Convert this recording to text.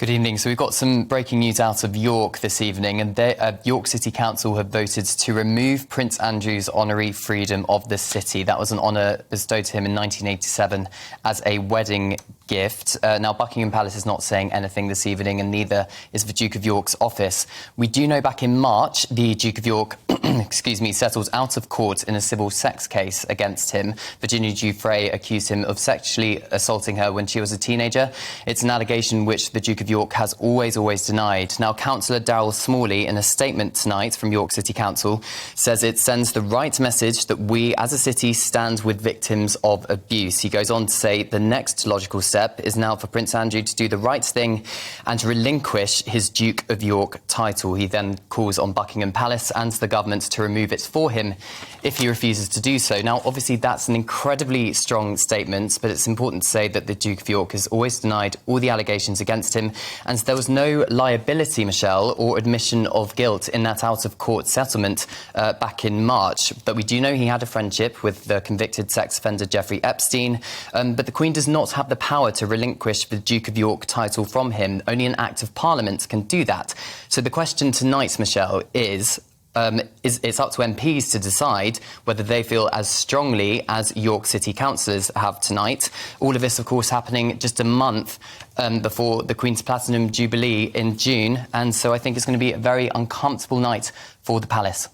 Good evening. So we've got some breaking news out of York this evening, and York City Council have voted to remove Prince Andrew's honorary freedom of the city. That was an honour bestowed to him in 1987 as a wedding gift. Now, Buckingham Palace is not saying anything this evening, and neither is the Duke of York's office. We do know back in March, the Duke of York settled out of court in a civil sex case against him. Virginia Giuffre accused him of sexually assaulting her when she was a teenager. It's an allegation which the Duke of York has always denied. Now, Councillor Darryl Smalley, in a statement tonight from York City Council, says it sends the right message that we as a city stand with victims of abuse. He goes on to say the next logical step is now for Prince Andrew to do the right thing and to relinquish his Duke of York title. He then calls on Buckingham Palace and the government to remove it for him if he refuses to do so. Now, obviously, that's an incredibly strong statement, but it's important to say that the Duke of York has always denied all the allegations against him, and there was no liability, Michelle, or admission of guilt in that out-of-court settlement back in March. But we do know he had a friendship with the convicted sex offender Jeffrey Epstein, but the Queen does not have the power to relinquish the Duke of York title from him. Only an Act of Parliament can do that. So the question tonight, Michelle, is it's up to MPs to decide whether they feel as strongly as York City councillors have tonight. All of this, of course, happening just a month before the Queen's Platinum Jubilee in June. And so I think it's going to be a very uncomfortable night for the Palace.